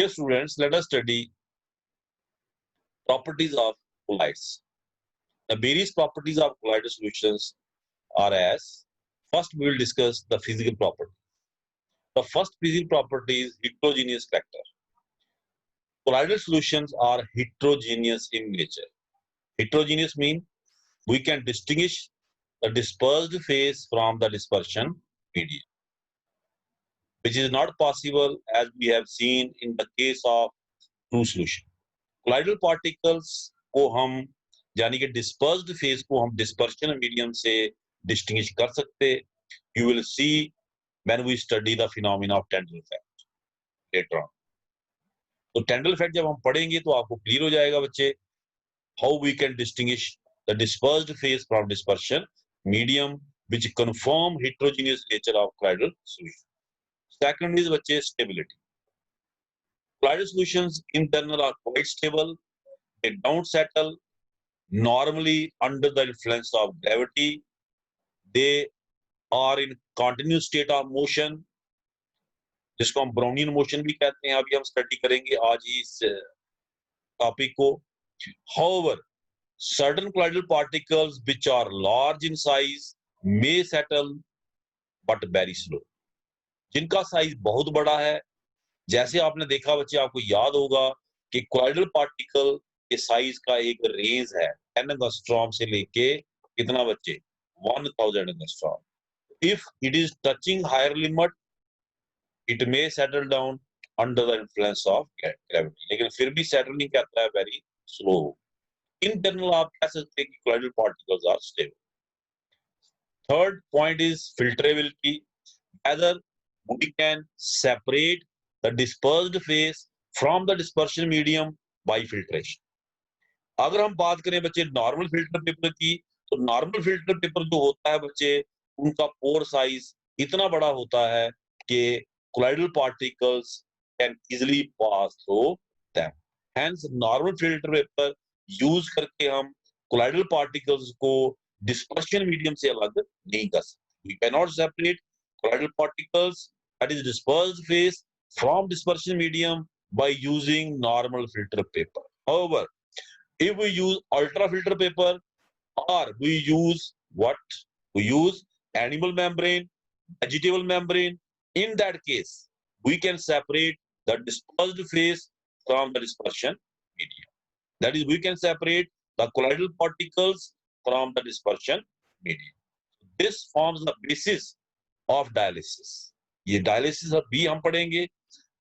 Dear students, let us study properties of colloids. The various properties of colloidal solutions are as, first we will discuss the physical property. The first physical property is heterogeneous character. Colloidal solutions are heterogeneous in nature. Heterogeneous means we can distinguish the dispersed phase from the dispersion medium, which is not possible as we have seen in the case of true solution. Colloidal particles को हम यानी कि dispersed phase को हम dispersion medium से distinguish कर सकते. You will see when we study the phenomena of Tyndall effect later on. तो Tyndall effect जब हम पढ़ेंगे तो आपको clear हो जाएगा बच्चे how we can distinguish the dispersed phase from dispersion medium which confirm heterogeneous nature of colloidal solution. Second is बच्चे stability. Colloidal solutions in general are quite stable. They don't settle normally under the influence of gravity. They are in continuous state of motion, जिसको हम Brownian motion भी कहते हैं. अभी हम study करेंगे आज ही इस टॉपिक को. However, certain colloidal particles which are large in size may settle but very slow. जिनका साइज बहुत बड़ा है, जैसे आपने देखा बच्चे, आपको याद होगा कि colloidal particle के साइज का एक रेंज है 10 एंगस्ट्रॉम से लेके कितना बच्चे 1000 angstrom. If it is touching higher limit, it may settle down under the influence of gravity. लेकिन फिर भी settle नहीं करता है, very slow. In general आप कह सकते हैं कि colloidal particles are stable. Third point is filtrability. Whether we can separate the dispersed phase from the dispersion medium by filtration. अगर हम बात करें बच्चे नॉर्मल फिल्टर पेपर की, तो नॉर्मल फिल्टर पेपर जो होता है बच्चे, उनका पोर साइज इतना बड़ा होता है कि colloidal particles can easily pass through them. Hence normal filter paper use करके हम colloidal particles को dispersion medium से अलग नहीं कर सकते. We cannot separate colloidal particles, that is dispersed phase, from dispersion medium by using normal filter paper. However, if we use ultra filter paper or we use what? We use animal membrane, vegetable membrane, in that case, we can separate the dispersed phase from the dispersion medium. That is, we can separate the colloidal particles from the dispersion medium. This forms the basis of dialysis. ये dialysis भी हम पढ़ेंगे.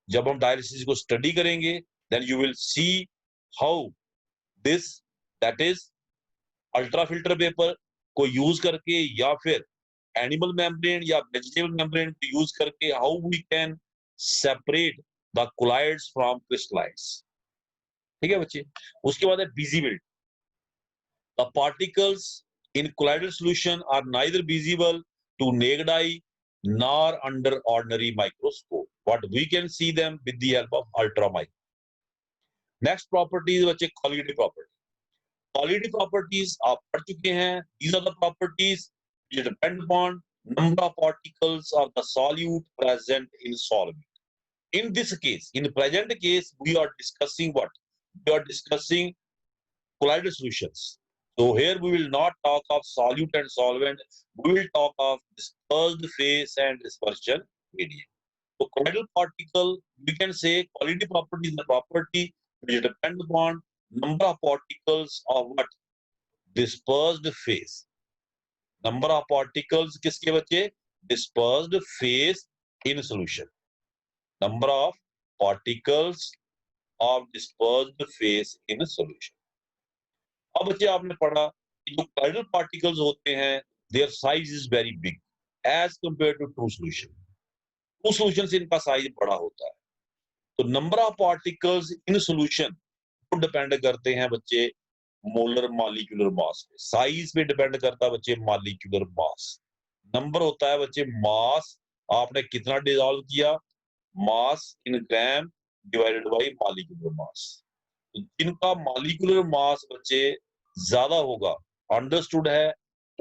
जब हम dialysis को study करेंगे, then you will see how this, that is ultra filter paper को use करके या फिर animal membrane या vegetable membrane को use करके how we can separate the colloids from crystallides. ठीक है बच्चे. उसके बाद है visibility. The particles in colloidal solution are neither visible to naked eye nor under ordinary microscope, but we can see them with the help of ultramicroscope. Next property is बच्चे colloidal property. Colloidal properties आप पढ़ चुके हैं. These are the properties which depend upon number of particles of the solute present in solvent. In this case, in the present case, we are discussing what? We are discussing colloidal solutions. So here we will not talk of solute and solvent. We will talk of dispersed phase and dispersion medium. So colloidal particle, we can say colloidal property is the property which depend upon number of particles of what? Dispersed phase. Number of particles किसके बच्चे? Dispersed phase in solution. Number of particles of dispersed phase in solution. अब बच्चे आपने पढ़ा कि जो colloidal particles होते हैं, their size is very big as compared to true solution. True solution से इनका size बड़ा होता है. तो number of particles in solution को depend करते हैं बच्चे मोलर मॉलिक्यूलर मास पे. साइज पे डिपेंड करता है बच्चे मॉलिक्यूलर मास. नंबर होता है बच्चे मास, आपने कितना डिसॉल्व किया, mass in gram divided by molecular mass. जिनका मॉलिक्यूलर मास बच्चे ज्यादा होगा, अंडरस्टूड है,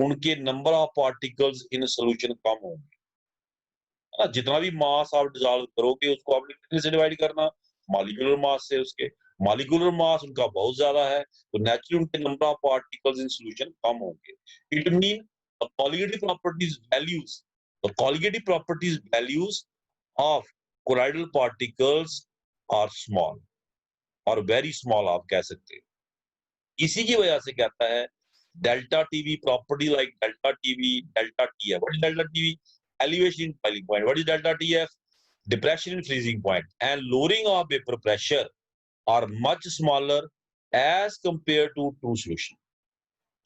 उनके number of particles in solution कम होंगे. जितना भी मास आप डिसॉल्व करोगे उसको आपने कितने से डिवाइड करना, मॉलिक्यूलर मास से, उसके मॉलिक्यूलर मास उनका बहुत ज्यादा है, तो नेचुरली उनके number of particles in solution कम होंगे। It mean the colligative properties values, the colligative properties values of colloidal particles are small और वेरी स्मॉल आप कह सकते हैं। इसी की वजह से कहता है delta TV property like delta TV delta TF. What is delta TV? Elevation in boiling point. What is delta TF? Depression in freezing point and lowering of vapour pressure are much smaller as compare to true solution.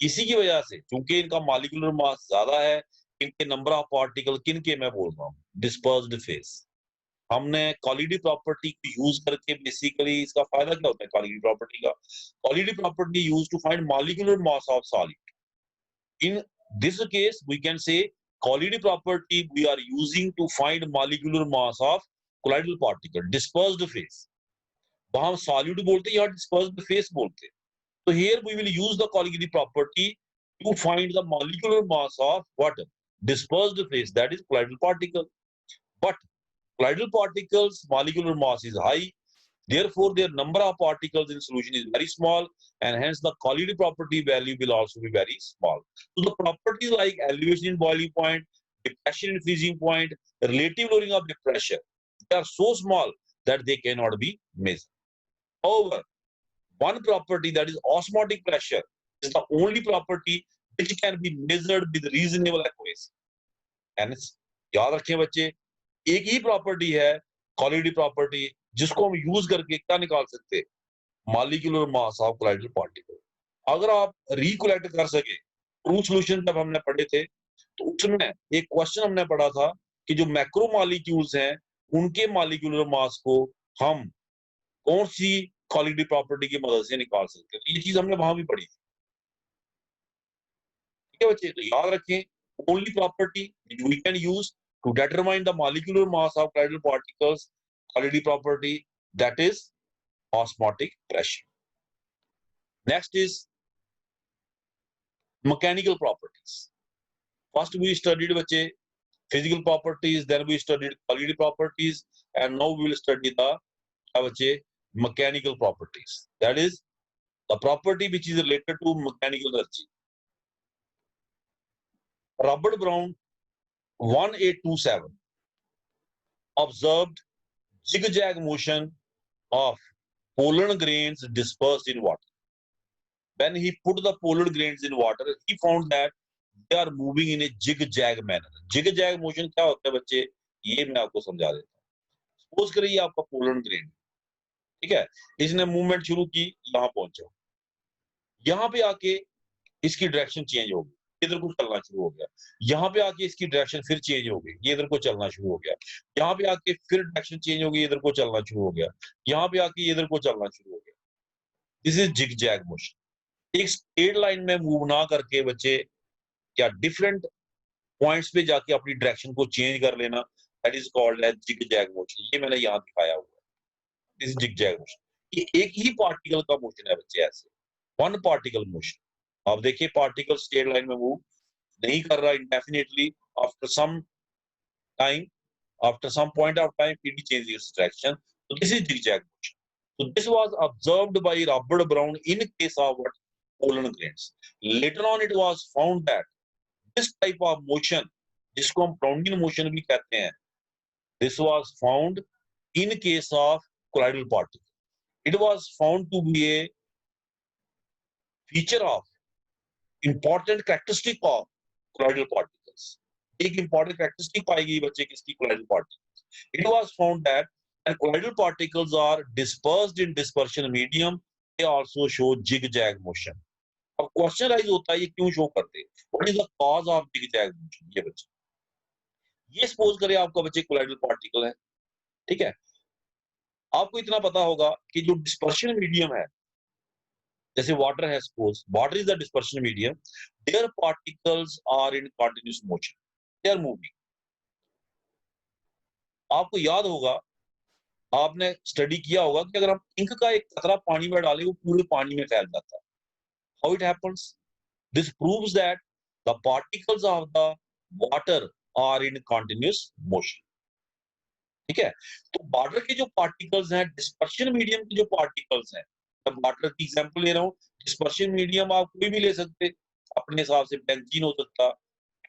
इसी की वजह से क्योंकि इनका molecular mass ज्यादा है, इनके number of particle किन के मैं बोल रहा हूँ, डिस्पर्स्ड फेज। हमने क्वालिटी प्रॉपर्टी को यूज करके बेसिकली इसका फायदा क्या होता है क्वालिटी प्रॉपर्टी का? Quality property use to find molecular mass of solid. In this case, we can say colloidal property we are using to find molecular mass of colloidal particle, dispersed phase. वहां हम solute बोलते हैं, यहाँ dispersed phase बोलते हैं। So here we will use the colloidal property to find the molecular mass of what? Dispersed phase, that is colloidal particle. But colloidal particles molecular mass is high, therefore their number of particles in solution is very small, and hence the colloidal property value will also be very small. So the properties like elevation in boiling point, depression in freezing point, relative lowering of the pressure, they are so small that they cannot be measured. However, one property, that is osmotic pressure, is the only property which can be measured with reasonable accuracy. Hence, याद रखें बच्चे, एक ही property है quality property जिसको हम use करके क्या निकाल सकते हैं, molecular mass of colloidal particle. अगर आप रिकलेक्ट कर सके, ट्रू सॉल्यूशन जब हमने पढ़े थे तो उसमें एक क्वेश्चन हमने पढ़ा था कि जो मैक्रो मॉलिक्यूल्स हैं उनके मॉलिक्यूलर मास को हम कौन सी क्वालिटी प्रॉपर्टी की मदद से निकाल सकते हैं। तो ये चीज हमने वहां भी पढ़ी थी। ठीक है बच्चे, तो याद रखें only property we can use to determine the molecular mass of colloidal particles, quality property, that is osmotic pressure. Next is mechanical properties. First we studied bache physical properties, then we studied quality properties, and now we will study the bache mechanical properties. That is the property which is related to mechanical energy. Robert Brown 1827 observed zigzag motion of pollen grains dispersed in water. When he put the pollen grains in water, he found that they are moving in a zigzag manner. Zigzag motion क्या होता है बच्चे, ये मैं आपको समझा देता हूँ। सपोज करिए आपका पोलन ग्रेन, ठीक है, इसने मूवमेंट शुरू की, यहाँ पहुंचा, यहाँ पे आके इसकी डायरेक्शन चेंज हो गई, इधर को चलना शुरू हो गया, यहाँ पे आके इसकी डायरेक्शन फिर चेंज हो गई, ये इधर को चलना शुरू हो गया, यहाँ पे आके फिर डायरेक्शन चेंज हो गई, इधर को चलना शुरू हो गया, यहाँ पे आके इधर को चलना शुरू हो गया। This is zigzag motion. एक स्ट्रेट लाइन में मूव ना करके बच्चे या डिफरेंट पॉइंट्स पे जाके अपनी डायरेक्शन को चेंज कर लेना, that is called as zigzag motion. ये मैंने यहाँ दिखाया हुआ है, दिस इज जिगजैग मोशन। ये एक ही पार्टिकल का मोशन है बच्चे, ऐसे वन पार्टिकल मोशन। आप देखिए पार्टिकल स्ट्रेट लाइन में मूव नहीं कर रहा indefinitely, after some time, after some point of time it changes its direction. So this is zigzag motion. So this was observed by Robert Brown in case of what? Pollen grains. Later on it was found that this type of motion, जिसको हम Brownian motion भी कहते हैं, this was found in case of colloidal particle. It was found to be a feature of important characteristic of colloidal particles. एक important characteristic पाई गई बच्चे किसकी? colloidal particles. It was found that when colloidal particles are dispersed in dispersion medium, they also show zigzag motion. अब question rise होता है ये क्यों show करते हैं? What is the cause of zigzag motion? ये बच्चे, ये सपोज करें आपका बच्चे colloidal particle है, ठीक है, आपको इतना पता होगा कि जो डिस्पर्शन मीडियम है, जैसे वाटर है, suppose water is the dispersion medium, there particles are in continuous motion, they are moving. आपको याद होगा, आपने स्टडी किया होगा कि अगर हम इंक का एक कतरा पानी में डालें वो पूरे पानी में फैल जाता है। How it happens? This proves that the particles of the water are in continuous motion. ठीक है। तो वाटर के जो पार्टिकल्स हैं, डिस्पर्शन मीडियम के जो पार्टिकल्स हैं, मैं वाटर की एग्जांपल ले रहा हूँ। डिस्पर्शन मीडियम आप कोई भी ले सकते, अपने हिसाब से बेंजीन हो सकता,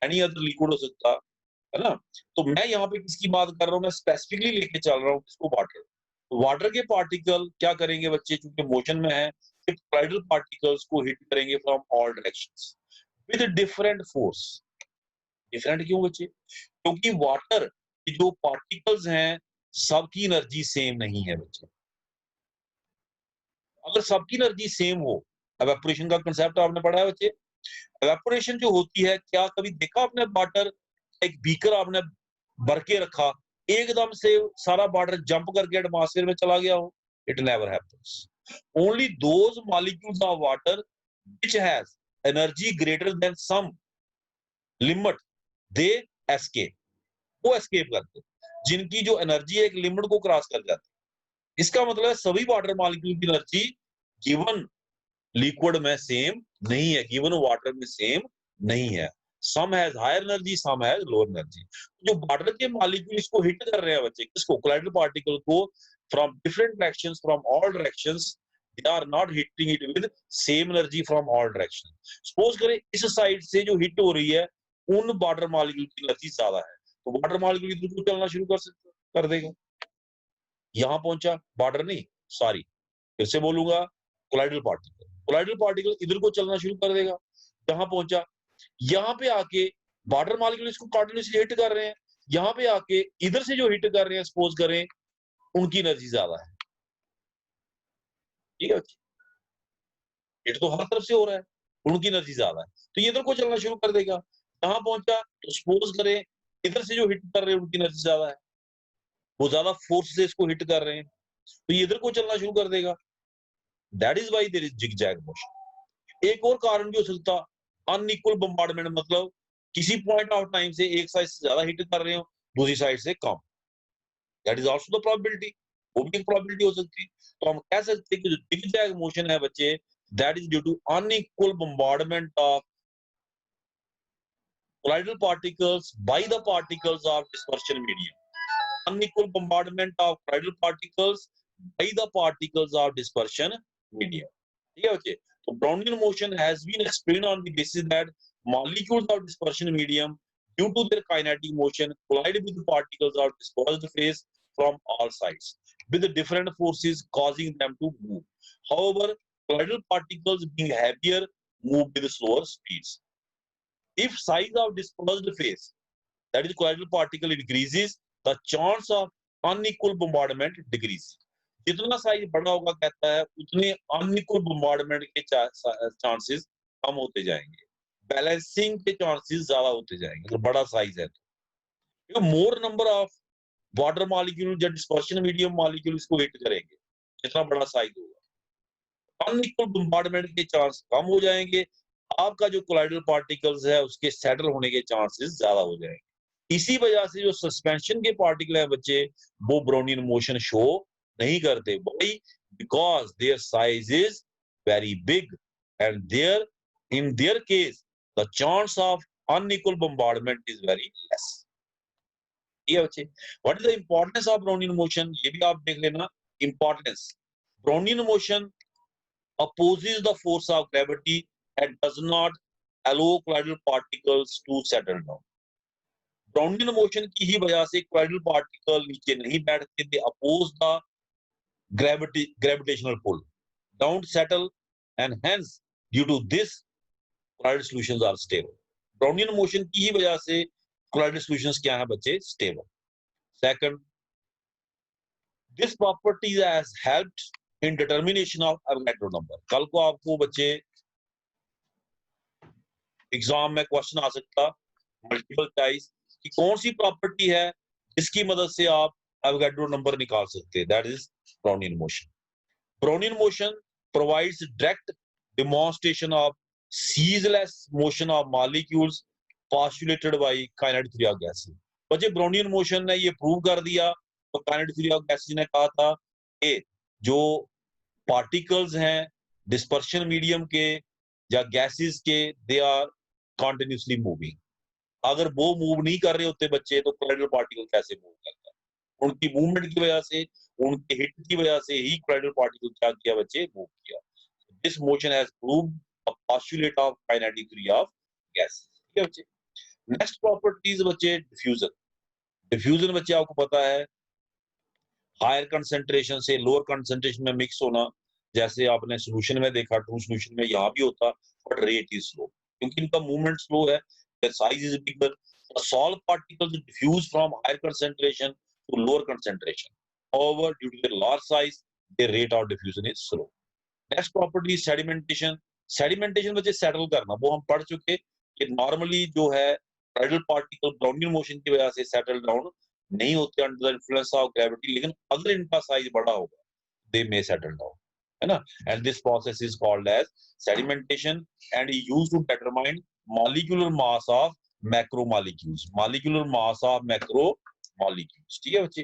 एनी अदर लिक्विड हो सकता, है ना। तो मैं यहाँ पे किसकी बात कर रहा हूँ, मैं स्पेसिफिकली लेके चल रहा हूँ किसको, वाटर। वाटर के पार्टिकल क्या करेंगे बच्चे, चूंकि मोशन में है, कोलाइडल पार्टिकल्स को हिट करेंगे from all directions with different force. Different क्यों बच्चे, क्योंकि वाटर की जो पार्टिकल्स हैं सबकी एनर्जी सेम नहीं है बच्चे। अगर सबकी एनर्जी सेम हो, एवेपोरेशन का कंसेप्ट आपने पढ़ा है बच्चे। एवेपोरेशन जो होती है, क्या कभी देखा आपने वाटर, एक बीकर आपने भर के रखा, एकदम से सारा वाटर जंप करके एटमॉस्फेयर में चला गया हो? It never happens. Only those molecules of water which has energy greater than some limit, they escape, वो एस्केप करते हैं। जिनकी जो एनर्जी है एक लिमिट को क्रॉस कर जाती है। इसका मतलब है सभी वाटर मॉलिक्यूल की एनर्जी गिवन लिक्विड में सेम नहीं है, गिवन वाटर में सेम नहीं है। Some has higher energy, some has lower energy. जो वाटर के मॉलिक्यूल इसको हिट कर रहे हैं बच्चे, किसको, कोलाइडल पार्टिकल को, from different directions, from all directions, they are not hitting it with same energy from all direction. Suppose करें इस साइड से जो हिट हो रही है, उन वाटर मॉलिक्यूल की एनर्जी ज्यादा है, तो वाटर मॉलिक्यूल इधर को चलना शुरू कर देगा। यहां पहुंचा वाटर नहीं, सॉरी, फिर से बोलूंगा, कोलाइडल पार्टिकल, कोलाइडल पार्टिकल इधर को चलना शुरू कर देगा। यहां पहुंचा, यहां पे आके वाटर मॉलिक्यूल इसको कंटिन्यूसली हिट कर रहे हैं, यहां पे आके इधर से जो हिट कर रहे हैं, सपोज करें उनकी एनर्जी ज्यादा है। ठीक है, हिट तो हर तरफ से हो रहा है, उनकी एनर्जी ज्यादा है, तो ये इधर को चलना शुरू कर देगा। यहां पहुंचा तो सपोज करें इधर से जो हिट कर रहे हैं उनकी एनर्जी ज्यादा है, वो ज्यादा फोर्स से इसको हिट कर रहे हैं, तो ये इधर को चलना शुरू कर देगा। That is why there is zig zag motion. एक और कारण भी हो सकता, अनइक्वल बम्बार्डमेंट, मतलब किसी पॉइंट ऑफ टाइम से एक साइड से ज्यादा हिट कर रहे हो, दूसरी साइड से कम। That is also the probability, वो भी एक प्रोबेबिलिटी हो सकती है। तो हम कह सकते हैं कि जो जिगजैग मोशन है बच्चे, that is due to unequal bombardment of colloidal particles by the particles of dispersion medium. Unequal bombardment of colloidal particles by the particles of dispersion medium. ठीक है बच्चे, तो Brownian motion has been explained on the basis that molecules of dispersion medium, due to their kinetic motion, collide with the particles of dispersed phase from all sides, with the different forces causing them to move. However, colloidal particles being heavier move with slower speeds. If size of dispersed phase, that is colloidal particle, increases, the chance of unequal bombardment decreases. जितना size बड़ा होगा कहता है उतने unequal bombardment के chances कम होते जाएंगे, balancing के चांसेस ज्यादा होते जाएंगे। तो बड़ा साइज है तो मोर नंबर ऑफ वाटर मॉलिक्यूल या डिस्पर्शन मीडियम मॉलिक्यूल इसको हिट करेंगे, जितना बड़ा साइज होगा अनइक्वल बम्बार्डमेंट के चांस कम हो जाएंगे, आपका जो कोलाइडल पार्टिकल्स है उसके सेटल होने के चांसेस ज्यादा हो जाएंगे। इसी वजह से जो सस्पेंशन के पार्टिकल है बच्चे, वो ब्राउनियन मोशन शो नहीं करते। Why? Because their size is very big and there in their case the chance of unequal bombardment is very less. ये बच्चे, what is the importance of Brownian motion, ये भी आप देख लेना importance. Brownian motion opposes the force of gravity and does not allow colloidal particles to settle down. Brownian motion की ही वजह से colloidal particle नीचे नहीं बैठते, they oppose the gravitational pull, don't settle, and hence due to this colloidal solutions are stable. Brownian motion की ही वजह से colloidal solutions क्या है बच्चे, stable. Second, this property has helped in determination of Avogadro number. कल को आपको बच्चे एग्जाम में क्वेश्चन आ सकता मल्टीपल चॉइस कि कौन सी प्रॉपर्टी है जिसकी मदद से आप एवोगाड्रो नंबर निकाल सकते हैं, that is Brownian motion. Brownian motion provides direct demonstration of ceaseless motion of molecules postulated by kinetic theory of gases. बच्चे ब्राउनियन मोशन ने ये प्रूव कर दिया, तो काइनेटिक थ्योरी ऑफ गैसेस ने कहा था कि जो पार्टिकल्स हैं डिस्पर्शन मीडियम के या गैसेस के, दे आर कंटिन्यूअसली मूविंग। अगर वो मूव नहीं कर रहे होते बच्चे, तो कोलाइडल पार्टिकल कैसे मूव करता है? उनकी मूवमेंट की वजह से, उनके हिट की वजह से ही कोलाइडल पार्टिकल क्या किया बच्चे, मूव किया। This motion has proved a postulate of kinetic theory of gas. ठीक है बच्चे। नेक्स्ट प्रॉपर्टीज बच्चे डिफ्यूजन। डिफ्यूजन बच्चे आपको पता है हायर कंसंट्रेशन से लोअर कंसंट्रेशन में मिक्स होना, जैसे आपने सॉल्यूशन में देखा, ट्रू सॉल्यूशन में यहाँ भी होता, बट रेट इज स्लो, क्योंकि इनका मूवमेंट स्लो है, their size is bigger. The solid particles diffuse from higher concentration to lower concentration. However, due to their large size, their rate of diffusion is slow. Next property is sedimentation. Sedimentation बच्चे settle करना, वो हम पढ़ चुके कि normally जो है bridal particle Brownian motion की वजह से सेटल डाउन नहीं होते under the influence of gravity, लेकिन अगर इनका साइज बड़ा होगा दे मे सेटल डाउन, है ना। And this process is called as sedimentation and used to determine molecular mass of macro molecules, molecular mass of macro molecules. ठीक है बच्चे।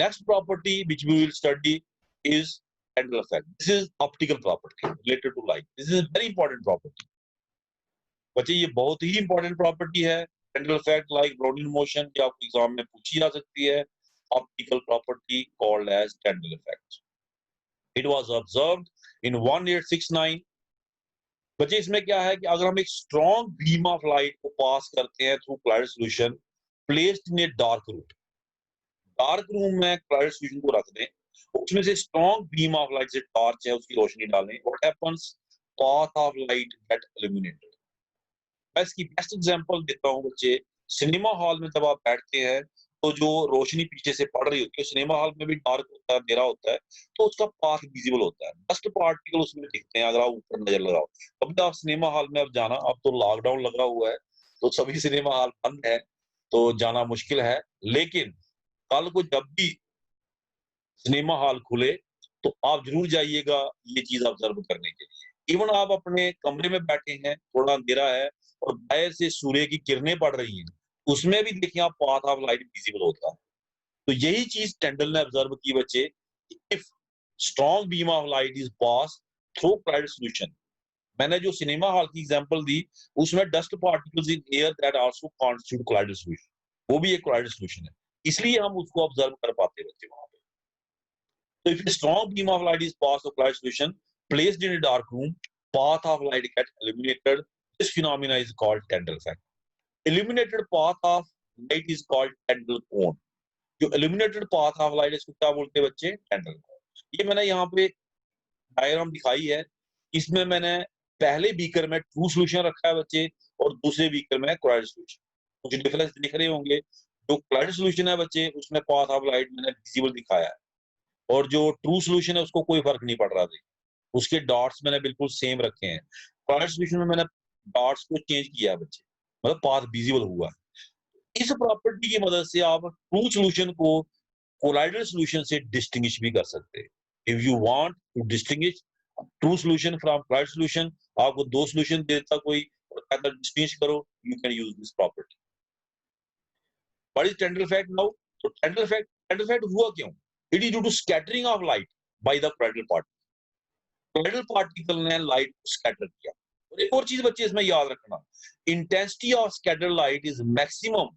Next property which we will study is Tyndall effect. This is optical property related to light. This is a very important property. बच्चे ये बहुत ही important property है। Tyndall effect like Brownian motion जो आपको exam में पूछी जा सकती है। Optical property called as Tyndall effect. It was observed in 1869. बच्चे इसमें क्या है कि अगर हम एक स्ट्रॉन्ग बीम ऑफ लाइट को पास करते हैं through cloud solution placed in a dark room में क्लाउड सॉल्यूशन को रख दें, उसमें से स्ट्रॉन्ग बीम ऑफ लाइट से टॉर्च है उसकी रोशनी डालें, what happens, path of light get illuminated. मैं इसकी बेस्ट एग्जांपल देता हूं बच्चे। सिनेमा हॉल में जब आप बैठते हैं तो जो रोशनी पीछे से पड़ रही होती है, सिनेमा हॉल में भी डार्क होता है, अंधेरा होता है, तो उसका पाथ विजिबल होता है, डस्ट पार्टिकल उसमें दिखते हैं अगर आप ऊपर नजर लगाओ। कभी आप सिनेमा हॉल में अब जाना, अब तो लॉकडाउन लगा हुआ है तो सभी सिनेमा हॉल बंद है तो जाना मुश्किल है, लेकिन कल को जब भी सिनेमा हॉल खुले तो आप जरूर जाइएगा ये चीज ऑब्जर्व करने के लिए। इवन आप अपने कमरे में बैठे हैं, थोड़ा अंधेरा है और बाहर से सूर्य की किरणें पड़ रही हैं, उसमें भी देखिए आप पाथ ऑफ लाइट विजिबल होता है। तो यही चीज टेंडल ने ऑब्जर्व की बच्चे, if strong beam of light is pass through cloud solution. मैंने जो सिनेमा हॉल की एग्जांपल दी उसमें dust particles in air that also constitute cloud solution, वो भी एक क्लाउड सॉल्यूशन है, इसलिए हम उसको ऑब्जर्व कर पाते बच्चे वहां पे। So if a strong beam of light is passed through cloud solution placed in a dark room, path of light gets illuminated. This phenomena is called Tyndall effect. Illuminated path of light is called Tyndall cone. जो illuminated path of light इसको क्या बोलते हैं बच्चे? Tyndall cone. ये मैंने यहाँ पे डायग्राम दिखाई है, इसमें मैंने पहले बीकर में ट्रू सॉल्यूशन रखा है बच्चे और दूसरे बीकर में क्लाउड सॉल्यूशन। कुछ डिफरेंस दिख रहे होंगे, जो क्लाउड सॉल्यूशन है बच्चे उसमें पाथ ऑफ लाइट मैंने विजिबल दिखाया है और जो ट्रू सॉल्यूशन है उसको कोई फर्क नहीं पड़ रहा था, उसके डॉट्स मैंने बिल्कुल सेम रखे हैं। क्लाउड सॉल्यूशन में मैंने डॉट्स को चेंज किया है बच्चे, मतलब पाथ विजिबल हुआ है। इस प्रॉपर्टी की मदद से आप ट्रू सॉल्यूशन को कोलाइडल सॉल्यूशन से डिस्टिंग्विश भी कर सकते हैं। If you want to distinguish true solution from cloud solution, आपको दो सॉल्यूशन देता कोई और कहता डिस्टिंग्विश करो, you can use this property. What is Tyndall effect now? तो टेंडल इफेक्ट हुआ क्यों? It is due to scattering of light by the colloidal particle. Colloidal particle ने light को scatter किया। और एक और चीज बच्चे इसमें याद रखना, intensity of scattered light is maximum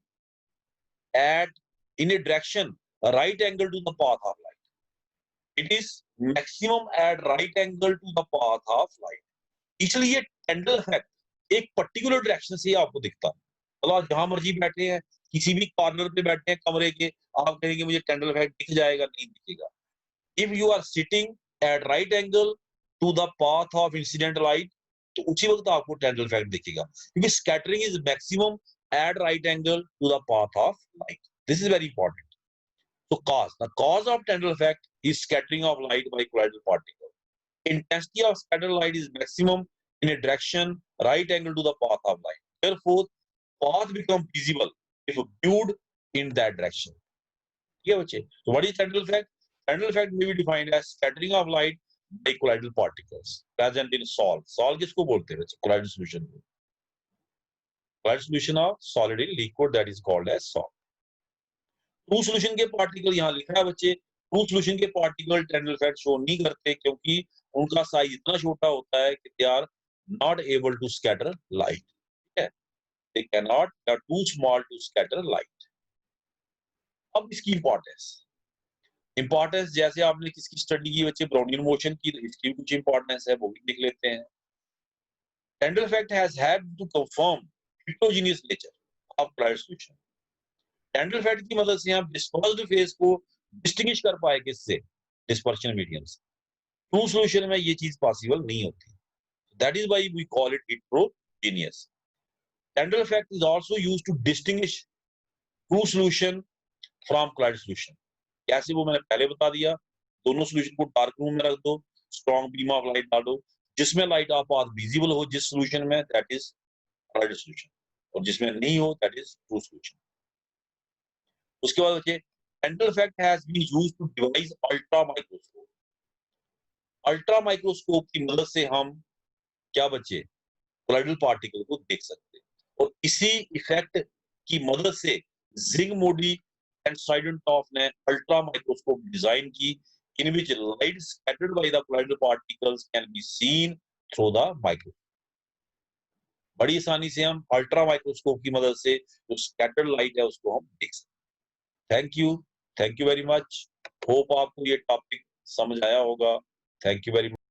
at in a direction right angle to the path of light. It is maximum at right angle to the path of light. इसलिए टेंडल इफेक्ट एक पर्टिकुलर डायरेक्शन से आपको दिखता है। मतलब जहां मर्जी बैठे हैं, किसी भी कॉर्नर पे बैठे हैं कमरे के, आप कहेंगे मुझे टेंडल इफेक्ट दिख जाएगा, नहीं दिखेगा। If you are sitting at right angle to the path of incident light, तो उसी वक्त आपको टेंडल इफेक्ट दिखेगा, क्योंकि scattering is maximum at right angle to the path of light. This is very important. So the cause of Tyndall effect is scattering of light by colloidal particle. Intensity of scattered light is maximum in a direction right angle to the path of light. Therefore, path become visible if viewed in that direction. Yeah, so what is Tyndall effect? Tyndall effect may be defined as scattering of light by colloidal particles present in salt. Salt किसको बोलते हैं? Colloidal solution. Colloidal solution of solid in liquid, that is called as salt. True solution के particle यहाँ लिखा है बच्चे, true solution के particle टेंडल effect show नहीं करते क्योंकि उनका साइज इतना छोटा होता है कि they are not able to scatter light. ठीक है, they can not, they are too small to scatter light. अब इसकी इंपॉर्टेंस जैसे आपने किसकी स्टडी की बच्चे, ब्राउनियन मोशन की, तो इसकी भी कुछ इंपॉर्टेंस है, वो भी देख लेते हैं। Tyndall effect has had to confirm heterogeneous nature of colloidal solution. Tyndall effect की मदद से हम डिस्पर्स्ड फेज को डिस्टिंग्विश कर पाए किससे, डिस्पर्शन मीडियम से। ट्रू सॉल्यूशन में ये चीज पॉसिबल नहीं होती, that is why we call it heterogeneous. Tyndall effect is also used to distinguish true solution from cloud solution. कैसे, वो मैंने पहले बता दिया। दोनों सॉल्यूशन को डार्क रूम में रख दो, स्ट्रॉन्ग बीम ऑफ लाइट डालो, जिसमें लाइट ऑफ पाथ विजिबल हो जिस सॉल्यूशन में, दैट इज क्लाउड सॉल्यूशन, और जिसमें नहीं हो दैट इज ट्रू सॉल्यूशन। उसके बाद बच्चे, Tyndall effect has been used to devise ultra microscope. Ultra microscope की मदद से हम क्या बच्चे, कोलाइडल पार्टिकल को देख सकते हैं, और इसी इफेक्ट की मदद से जिंग मोडी and Stridentopf ने अल्ट्रा माइक्रोस्कोप डिजाइन की, in which light scattered by the colloidal particles can be seen through the microscope. बड़ी आसानी से हम अल्ट्रा माइक्रोस्कोप की मदद से जो स्कैटर्ड लाइट है उसको हम देख सकते हैं। Thank you very much. Hope आपको ये टॉपिक समझ आया होगा। Thank you very much.